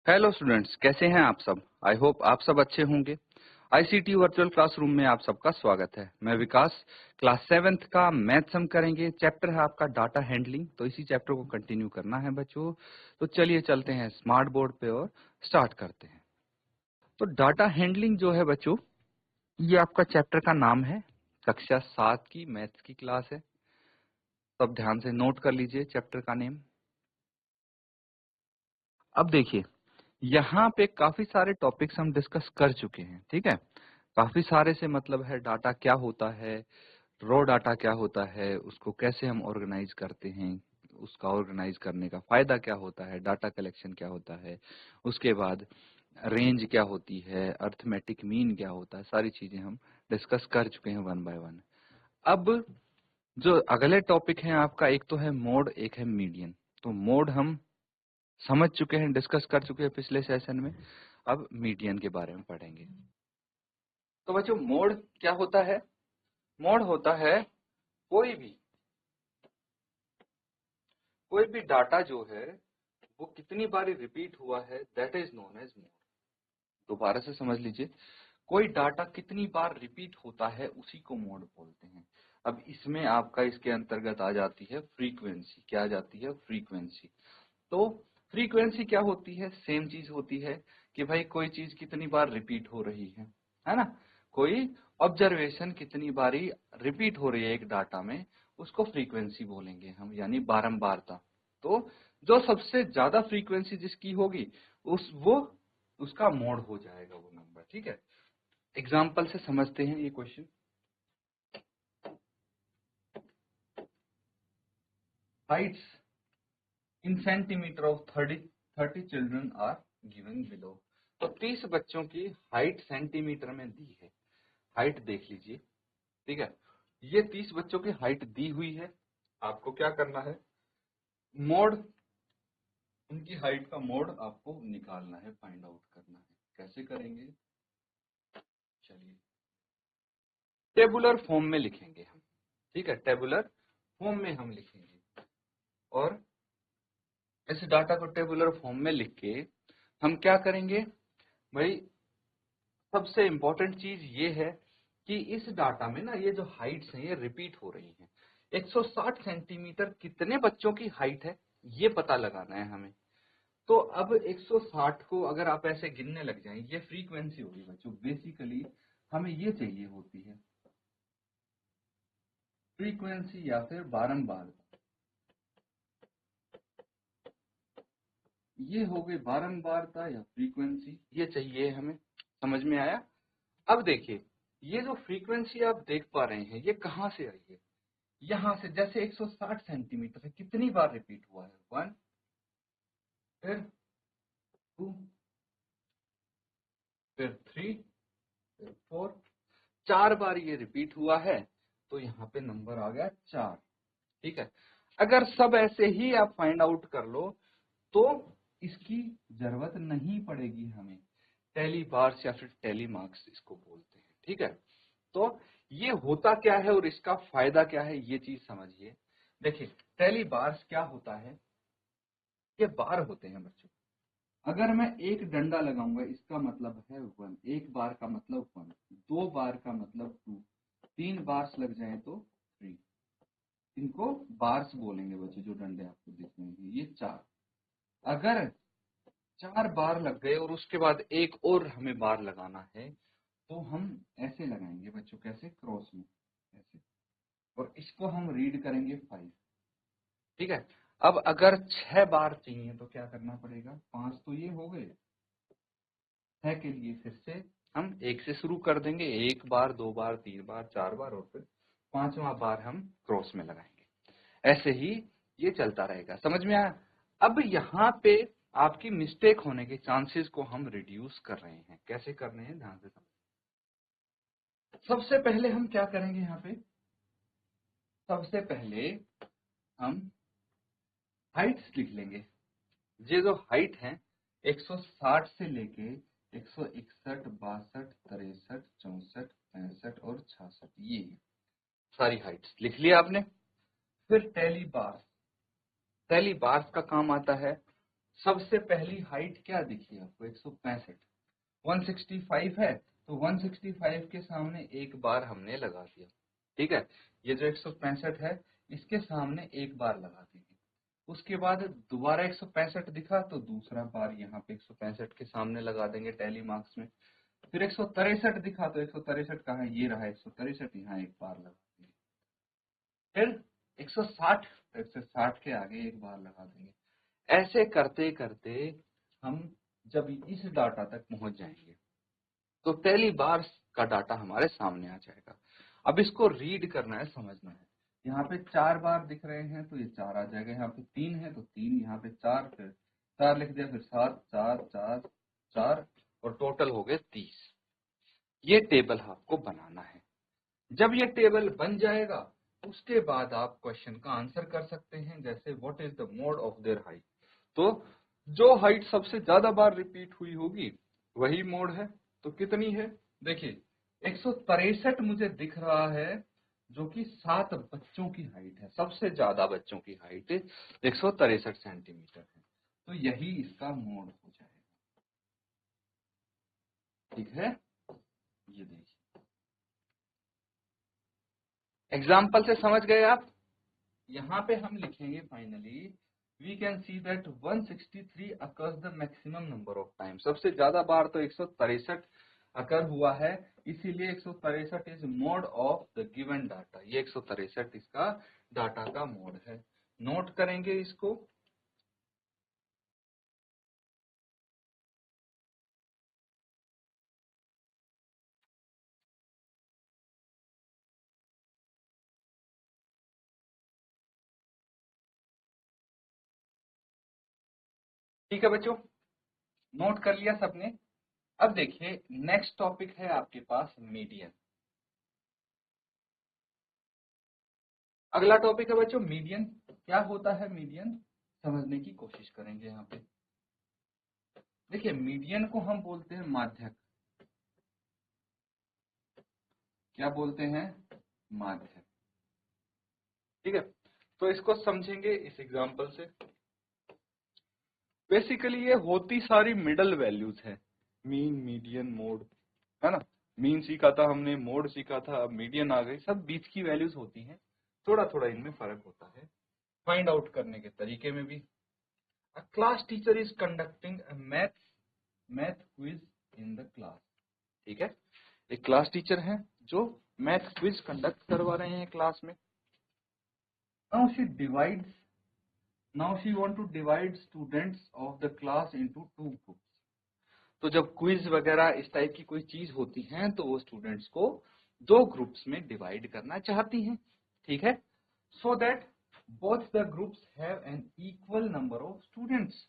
Hello students, कैसे हैं आप सब। आई होप आप सब अच्छे होंगे। आईसीटी वर्चुअल क्लासरूम में आप सबका स्वागत है। मैं विकास। क्लास 7th का मैथ्स हम करेंगे। चैप्टर है आपका डाटा हैंडलिंग। तो इसी चैप्टर को कंटिन्यू करना है बच्चों। तो चलिए चलते हैं स्मार्ट बोर्ड पे और स्टार्ट करते हैं। तो डाटा हैंडलिंग जो है बच्चों, ये आपका चैप्टर का नाम है। कक्षा 7 की मैथ्स की क्लास है। तो अब ध्यान से नोट कर लीजिए चैप्टर का नेम। अब देखिए, यहाँ पे काफी सारे टॉपिक्स हम डिस्कस कर चुके हैं, ठीक है। काफी सारे से मतलब है डाटा क्या होता है, रॉ डाटा क्या होता है, उसको कैसे हम ऑर्गेनाइज करते हैं, उसका ऑर्गेनाइज करने का फायदा क्या होता है, डाटा कलेक्शन क्या होता है, उसके बाद रेंज क्या होती है, अर्थमेटिक मीन क्या होता है, सारी चीजें हम डिस्कस कर चुके हैं वन बाय वन। अब जो अगले टॉपिक है आपका, एक तो है मोड, एक है मीडियन। तो मोड हम समझ चुके हैं, डिस्कस कर चुके हैं पिछले सेशन में। अब मीडियन के बारे में पढ़ेंगे। तो बच्चों, मोड क्या होता है। मोड होता है कोई भी डाटा जो है वो कितनी बार रिपीट हुआ है, that is known as mode. दोबारा से समझ लीजिए, कोई डाटा कितनी बार रिपीट होता है उसी को मोड बोलते हैं। अब इसमें आपका इसके अंतर्गत आ जाती है फ्रीक्वेंसी। क्या आ जाती है? फ्रीक्वेंसी। तो फ्रीक्वेंसी क्या होती है? सेम चीज होती है कि भाई कोई चीज कितनी बार रिपीट हो रही है ना। कोई ऑब्जर्वेशन कितनी बारी रिपीट हो रही है एक डाटा में, उसको फ्रीक्वेंसी बोलेंगे हम, यानी बारंबारता। तो जो सबसे ज्यादा फ्रीक्वेंसी जिसकी होगी वो उसका मोड हो जाएगा वो नंबर, ठीक है। एग्जाम्पल से समझते हैं ये question. Heights in centimetre of 30 children are given below. तो 30 बच्चों की हाइट सेंटीमीटर में दी है। हाइट देख लीजिए, ठीक है। ये 30 बच्चों की हाइट दी हुई है। आपको क्या करना है? मोड, उनकी हाइट का मोड आपको निकालना है, फाइंड आउट करना है। कैसे करेंगे? चलिए, टेबुलर फॉर्म में लिखेंगे हम, ठीक है। टेबुलर फॉर्म में हम लिखेंगे और इस डाटा को टेबुलर फॉर्म में लिख के हम क्या करेंगे भाई। सबसे इंपॉर्टेंट चीज ये है कि इस डाटा में ना ये जो हाइट्स हैं ये रिपीट हो रही हैं। 160 सेंटीमीटर कितने बच्चों की हाइट है ये पता लगाना है हमें। तो अब 160 को अगर आप ऐसे गिनने लग जाएं, ये फ्रीक्वेंसी होगी बच्चों। बेसिकली हमें ये चाहिए होती है फ्रीक्वेंसी या फिर बारंबार। ये हो गई बारंबारता या फ्रीक्वेंसी, ये चाहिए हमें। समझ में आया? अब देखिए, ये जो फ्रीक्वेंसी आप देख पा रहे हैं ये कहाँ से आई है। यहां से, जैसे 160 सेंटीमीटर है, कितनी बार रिपीट हुआ है? 1, फिर 2, फिर 3, फिर 4। 4 बार ये रिपीट हुआ है, तो यहाँ पे नंबर आ गया 4, ठीक है। अगर सब ऐसे ही आप फाइंड आउट कर लो तो इसकी जरूरत नहीं पड़ेगी हमें। टेली बार्स या फिर टेली मार्क्स इसको बोलते हैं, ठीक है। तो ये होता क्या है और इसका फायदा क्या है, ये चीज समझिए। देखिए, टेली बार्स क्या होता है, ये बार होते हैं बच्चों। अगर मैं एक डंडा लगाऊंगा इसका मतलब है 1, एक बार का मतलब 1, 2 बार का मतलब 2, 3 बार्स लग जाए तो 3। इनको बार्स बोलेंगे बच्चों, जो डंडे आपको दिख रहे हैं ये 4। अगर 4 बार लग गए और उसके बाद एक और हमें बार लगाना है, तो हम ऐसे लगाएंगे बच्चों, कैसे? क्रॉस में ऐसे। और इसको हम रीड करेंगे 5, ठीक है। अब अगर 6 बार चाहिए तो क्या करना पड़ेगा? 5 तो ये हो गए, 6 के लिए फिर से हम 1 से शुरू कर देंगे। 1 बार, 2 बार, 3 बार, 4 बार और फिर 5वां बार हम क्रॉस में लगाएंगे। ऐसे ही ये चलता रहेगा। समझ में आया? अब यहाँ पे आपकी मिस्टेक होने के चांसेस को हम रिड्यूस कर रहे हैं। कैसे कर रहे हैं? ध्यान से समझ। सबसे पहले हम क्या करेंगे यहाँ पे? सबसे पहले हम हाइट्स लिख लेंगे। ये जो हाइट है 160 से लेके 161, 62, 63, 64, 65 और 66, ये सारी हाइट्स लिख लिया आपने। फिर टेली बार्स। टेली बार्स का काम आता है सबसे पहली हाइट क्या दिखी आपको? 165। 165 है तो 165 के सामने एक बार हमने लगा दिया, ठीक है। ये जो 165 है इसके सामने एक बार लगा देंगे। उसके बाद दोबारा 165 दिखा तो दूसरा बार यहाँ पे 165 के सामने लगा देंगे टैली मार्क्स में। फिर 163 दिखा तो 163 कहाँ है? ये रहा 163, यहाँ एक बार लगा देंगे। फिर 160, 160 के आगे एक बार लगा देंगे। ऐसे करते करते हम जब इस डाटा तक पहुंच जाएंगे तो पहली बार का डाटा हमारे सामने आ जाएगा। अब इसको रीड करना है, समझना है। यहाँ पे 4 बार दिख रहे हैं तो ये 4 आ जाएगा, यहाँ पे 3 है तो 3, यहाँ पे 4, फिर 4 लिख दिया, फिर 7, 4, 4, 4 और टोटल हो गए 30। ये टेबल आपको बनाना है। जब ये टेबल बन जाएगा उसके बाद आप क्वेश्चन का आंसर कर सकते हैं, जैसे what is the mode of their height. तो जो हाइट सबसे ज्यादा बार रिपीट हुई होगी वही मोड है। तो कितनी है? देखिए 163 मुझे दिख रहा है जो कि 7 बच्चों की हाइट है, सबसे ज्यादा बच्चों की हाइट 163 सेंटीमीटर है। तो यही इसका मोड हो जाएगा, ठीक है। ये देखिए एग्जाम्पल से समझ गए आप। यहाँ पे हम लिखेंगे finally we can see that 163 occurs the maximum number of time. सबसे ज्यादा बार तो 163 अकर हुआ है, इसीलिए 163 is mode of the given data. ये 163 इसका डाटा का मोड है। नोट करेंगे इसको। ठीक है बच्चों, नोट कर लिया सबने। अब देखिए नेक्स्ट टॉपिक है आपके पास मीडियन। अगला टॉपिक है बच्चों मीडियन। क्या होता है मीडियन, समझने की कोशिश करेंगे। यहाँ पे देखिए मीडियन को हम बोलते हैं माध्यक। क्या बोलते हैं? माध्यक, ठीक है। तो इसको समझेंगे इस एग्जांपल से। बेसिकली ये होती सारी मिडल वैल्यूज है, मीन, मीडियन, मोड, है ना। मीन सीखा था हमने, मोड सीखा था, अब मीडियन आ गई। सब बीच की वैल्यूज होती हैं, थोड़ा थोड़ा इनमें फर्क होता है फाइंड आउट करने के तरीके में भी। अ class teacher is conducting a math quiz in the class, ठीक है। एक क्लास टीचर है जो मैथ क्विज कंडक्ट करवा रहे हैं क्लास में। Now she divides now she want to divide students of the class into 2 groups. तो जब क्विज वगैरह इस टाइप की कोई चीज होती है तो वो स्टूडेंट्स को 2 ग्रुप्स में डिवाइड करना चाहती हैं, ठीक है। So that both the groups have an equal number of students,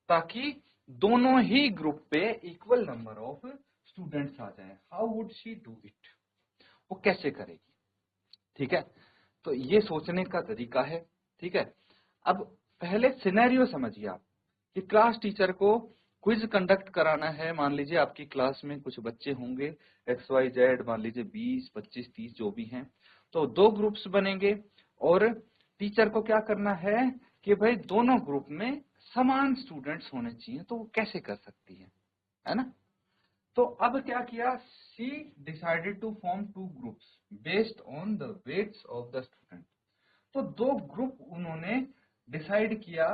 ताकि दोनों ही ग्रुप पे इक्वल नंबर ऑफ स्टूडेंट्स आ जाए। How would she do it? वो कैसे करेगी, ठीक है। तो ये सोचने का तरीका है, ठीक है। अब पहले सिनेरियो समझिए आप कि क्लास टीचर को क्विज कंडक्ट कराना है। मान लीजिए आपकी क्लास में कुछ बच्चे होंगे XYZ, मान लीजिए 20, 25, 30 जो भी हैं। तो 2 ग्रुप्स बनेंगे और टीचर को क्या करना है कि भाई दोनों ग्रुप में समान स्टूडेंट्स होने चाहिए। तो वो कैसे कर सकती है ना। तो अब क्या किया, she decided to form 2 groups based on the weights of the student. तो 2 ग्रुप उन्होंने डिसाइड किया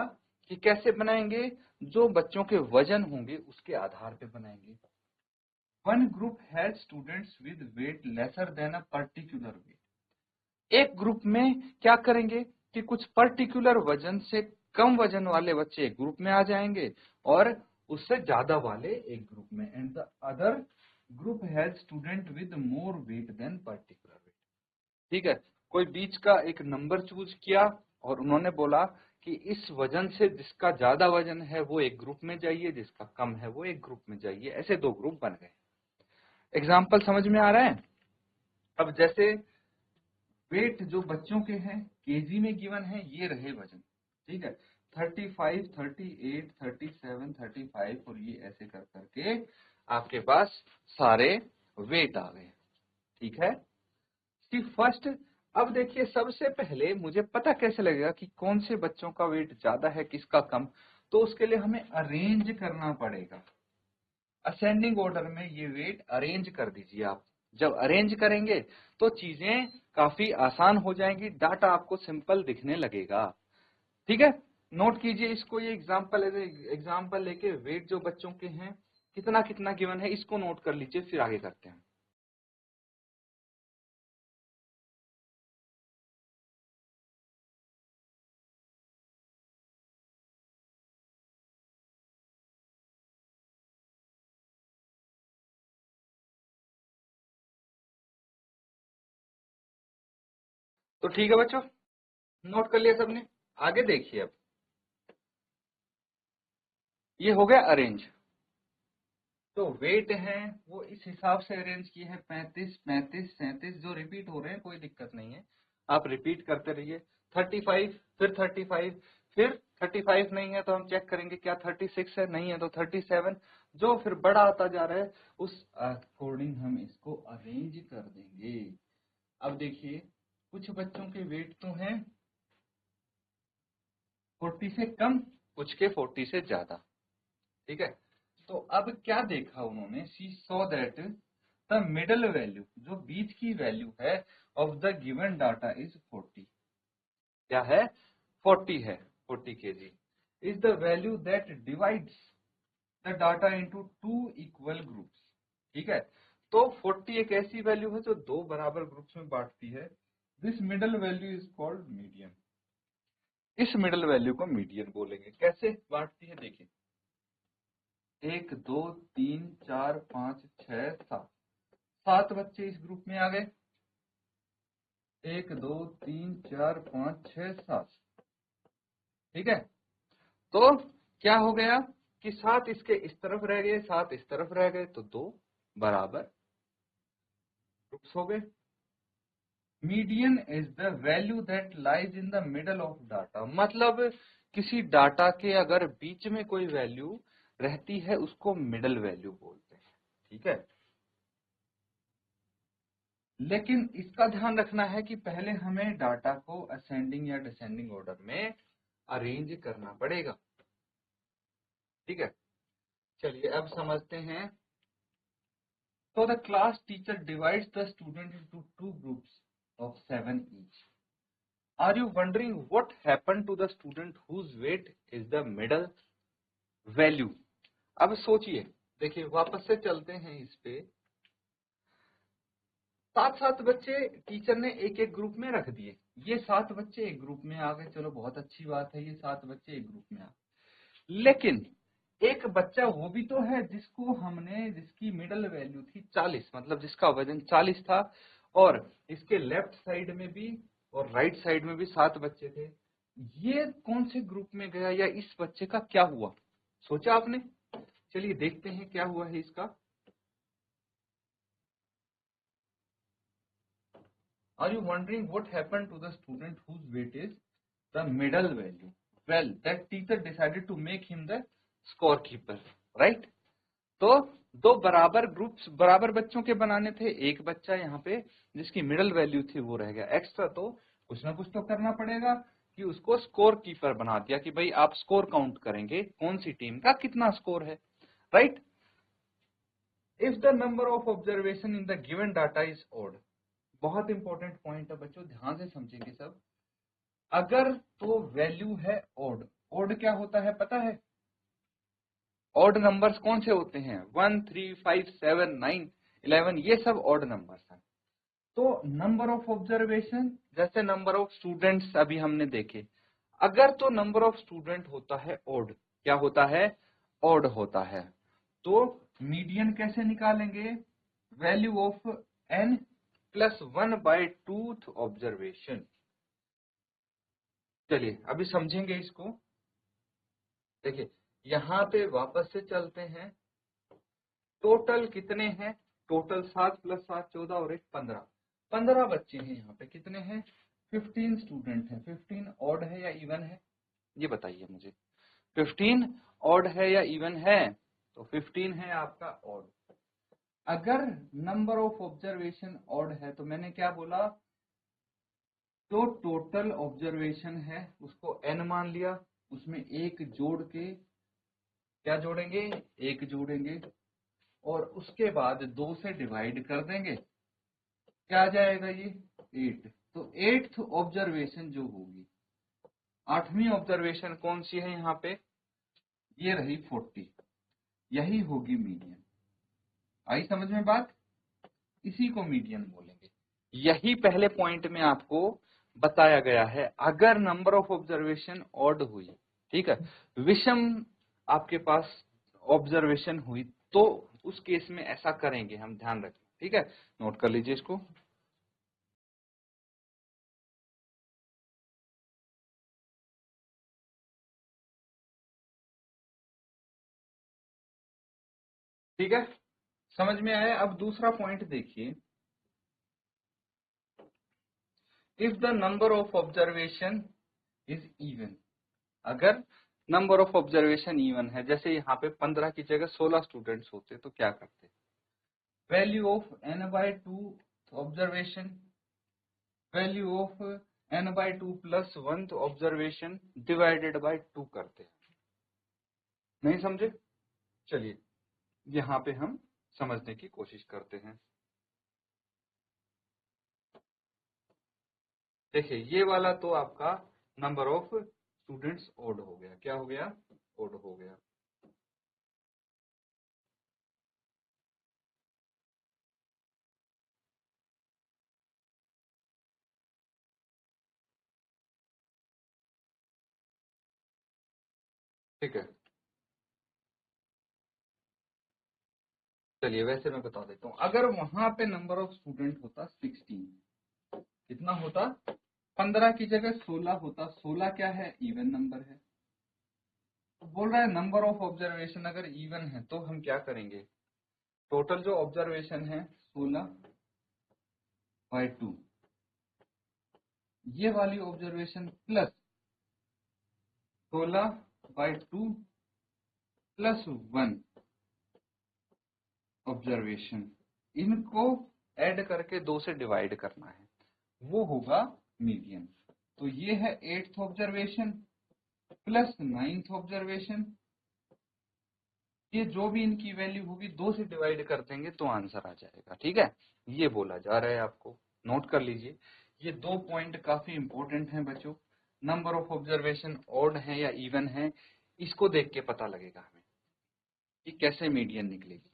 कि कैसे बनाएंगे, जो बच्चों के वजन होंगे उसके आधार पे बनाएंगे। One group has students with weight lesser than a particular weight. एक ग्रुप में क्या करेंगे कि कुछ पर्टिकुलर वजन से कम वजन वाले बच्चे एक ग्रुप में आ जाएंगे और उससे ज्यादा वाले एक ग्रुप में। And the other group has student with more weight than particular weight, ठीक है। कोई बीच का एक नंबर चूज किया और उन्होंने बोला कि इस वजन से जिसका ज्यादा वजन है वो एक ग्रुप में जाइए, जिसका कम है वो एक ग्रुप में जाइए। ऐसे 2 ग्रुप बन गए। एग्जाम्पल समझ में आ रहा है? अब जैसे वेट जो बच्चों के हैं केजी में गिवन है, ये रहे वजन, ठीक है। 35, 38, 37, 35 और ये ऐसे कर करके आपके पास सारे वेट आ गए, ठीक है। फर्स्ट, अब देखिए सबसे पहले मुझे पता कैसे लगेगा कि कौन से बच्चों का वेट ज्यादा है किसका कम। तो उसके लिए हमें अरेंज करना पड़ेगा। असेंडिंग ऑर्डर में ये वेट अरेंज कर दीजिए आप। जब अरेंज करेंगे तो चीजें काफी आसान हो जाएंगी, डाटा आपको सिंपल दिखने लगेगा। ठीक है, नोट कीजिए इसको, ये एग्जाम्पल लेके वेट जो बच्चों के हैं कितना कितना गिवन है इसको नोट कर लीजिए, फिर आगे करते हैं। तो ठीक है बच्चों, नोट कर लिया सबने। आगे देखिए, अब ये हो गया अरेंज। तो वेट है वो इस हिसाब से अरेंज किए हैं, 35 35 37 जो रिपीट हो रहे हैं, कोई दिक्कत नहीं है, आप रिपीट करते रहिए। 35, फिर 35, फिर 35 नहीं है तो हम चेक करेंगे क्या 36 है, नहीं है तो 37, जो फिर बड़ा आता जा रहा है उस अकॉर्डिंग हम इसको अरेंज कर देंगे। अब देखिए, कुछ बच्चों के वेट तो हैं 40 से कम, कुछ के 40 से ज्यादा। ठीक है, तो अब क्या देखा उन्होंने, she saw that the middle value, जो बीच की वैल्यू है of the given data is 40। क्या है, 40 है, 40 kg is the value that divides the data into two equal groups. ठीक है, तो 40 एक ऐसी वैल्यू है जो दो बराबर ग्रुप्स में बांटती है। This middle value is called median. इस मिडल वैल्यू को मीडियन बोलेंगे। कैसे बांटती है देखिए, 1 2 3 4 5 6 7, 7 बच्चे इस ग्रुप में आ गए, 1 2 3 4 5 6 7। ठीक है, तो क्या हो गया कि 7 इसके इस तरफ रह गए, 7 इस तरफ रह गए, तो दो बराबर ग्रुप्स हो गए। Median is the value that lies in the middle of data, मतलब किसी डाटा के अगर बीच में कोई वैल्यू रहती है उसको मिडल वैल्यू बोलते हैं। ठीक है, लेकिन इसका ध्यान रखना है कि पहले हमें डाटा को असेंडिंग या डिसेंडिंग ऑर्डर में अरेंज करना पड़ेगा। ठीक है, चलिए अब समझते हैं। तो the class teacher divides the student into two groups of 7 each. Are you wondering what happened to the student whose weight is the middle value? अब सोचिए, देखिए वापस से चलते हैं इस पे। 7 बच्चे टीचर ने एक एक ग्रुप में रख दिए, ये 7 बच्चे एक ग्रुप में आ गए, चलो बहुत अच्छी बात है, ये 7 बच्चे एक ग्रुप में आ गए। लेकिन एक बच्चा वो भी तो है जिसको हमने, जिसकी मिडल वैल्यू थी 40, मतलब जिसका वजन 40 था, और इसके लेफ्ट साइड में भी और राइट साइड में भी 7 बच्चे थे। ये कौन से ग्रुप में गया, या इस बच्चे का क्या हुआ, सोचा आपने? चलिए देखते हैं क्या हुआ है इसका। Are you wondering what happened to the student whose weight is the middle value? Well, that teacher decided to make him the scorekeeper, right? तो दो बराबर ग्रुप्स, बराबर बच्चों के बनाने थे, एक बच्चा यहाँ पे जिसकी मिडल वैल्यू थी वो रह गया एक्स्ट्रा, तो कुछ ना कुछ तो करना पड़ेगा कि उसको स्कोर कीपर बना दिया कि भाई आप स्कोर काउंट करेंगे कौन सी टीम का कितना स्कोर है, right? If the number of observation in the given data is odd, बहुत इंपॉर्टेंट पॉइंट है बच्चों, ध्यान से समझेंगे सब। अगर तो वैल्यू है ऑड, ऑड क्या होता है पता है? ऑड नंबर्स कौन से होते हैं? 1 3 5 7 9 11, ये सब ऑड नंबर्स हैं। तो नंबर ऑफ ऑब्जर्वेशन, जैसे नंबर ऑफ स्टूडेंट्स अभी हमने देखे, अगर तो नंबर ऑफ स्टूडेंट होता है ऑड, क्या होता है? ऑड होता है, तो मीडियन कैसे निकालेंगे? Value of n plus 1/2 observation. चलिए अभी समझेंगे इसको। देखिए यहाँ पे वापस से चलते हैं, टोटल कितने हैं? टोटल 7 प्लस 7 14 और एक 15, 15 बच्चे हैं यहाँ पे, कितने हैं? 15 स्टूडेंट हैं। 15 ऑड है या इवन है, ये बताइए मुझे। 15 ऑड है या इवन है? तो 15 है आपका ऑड। अगर नंबर ऑफ ऑब्जर्वेशन ऑड है तो मैंने क्या बोला, तो टोटल ऑब्जर्वेशन है उसको n मान लिया, उसमें एक जोड़ के क्या जोड़ेंगे, एक जोड़ेंगे और उसके बाद 2 से डिवाइड कर देंगे, क्या आ जाएगा ये 8। तो 8th ऑब्जर्वेशन जो होगी, 8वीं ऑब्जर्वेशन कौन सी है यहाँ पे, ये रही 40, यही होगी मीडियन। आई समझ में बात, इसी को मीडियन बोलेंगे। यही पहले पॉइंट में आपको बताया गया है। अगर नंबर ऑफ ऑब्जर्वेशन ऑड हुई, ठीक है, विषम आपके पास ऑब्जर्वेशन हुई, तो उस केस में ऐसा करेंगे हम, ध्यान रखें, ठीक है, नोट कर लीजिए इसको। ठीक है, समझ में आया। अब दूसरा पॉइंट देखिए, if the number of observation is even, अगर नंबर ऑफ ऑब्जर्वेशन इवन है, जैसे यहाँ पे 15 की जगह 16 स्टूडेंट्स होते तो क्या करते, value of n/2 observation, value of n/2 plus 1th observation divided by 2 करते हैं। नहीं समझे, चलिए यहाँ पे हम समझने की कोशिश करते हैं। देखिए ये वाला तो आपका नंबर ऑफ स्टूडेंट्स ओड हो गया, क्या हो गया, ओड हो गया। ठीक है, चलिए वैसे मैं बता देता हूँ, अगर वहां पे नंबर ऑफ स्टूडेंट होता 16, कितना होता, 15 की जगह 16 होता, 16 क्या है, इवन नंबर है। तो बोल रहा है नंबर ऑफ ऑब्जर्वेशन अगर इवन है तो हम क्या करेंगे, टोटल जो ऑब्जर्वेशन है 16/2, ये वाली ऑब्जर्वेशन प्लस 16/2 प्लस 1 ऑब्जर्वेशन, इनको ऐड करके 2 से डिवाइड करना है, वो होगा मीडियन। तो ये है 8th observation plus 9th observation, ये जो भी इनकी वैल्यू होगी 2 से डिवाइड कर देंगे तो आंसर आ जाएगा। ठीक है, ये बोला जा रहा है आपको, नोट कर लीजिए। ये 2 पॉइंट काफी इंपॉर्टेंट हैं बच्चों, नंबर ऑफ ऑब्जर्वेशन ऑड है या इवन है, इसको देख के पता लगेगा हमें कि कैसे मीडियन निकलेगी।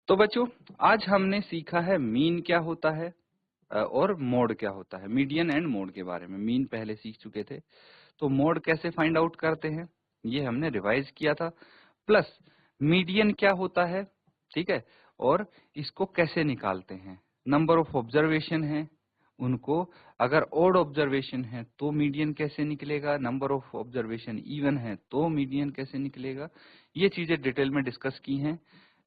तो बच्चों आज हमने सीखा है मीन क्या होता है और मोड क्या होता है, मीडियन एंड मोड के बारे में। मीन पहले सीख चुके थे, तो मोड कैसे फाइंड आउट करते हैं ये हमने रिवाइज किया था, प्लस मीडियन क्या होता है, ठीक है, और इसको कैसे निकालते हैं। नंबर ऑफ ऑब्जर्वेशन है उनको, अगर ओड ऑब्जर्वेशन है तो मीडियन कैसे निकलेगा, नंबर ऑफ ऑब्जर्वेशन इवन है तो मीडियन कैसे निकलेगा, ये चीजें डिटेल में डिस्कस की हैं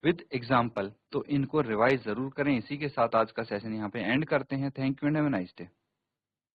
विद एग्जाम्पल। तो इनको रिवाइज जरूर करें। इसी के साथ आज का सेशन यहाँ पे एंड करते हैं। Thank you and have a nice day.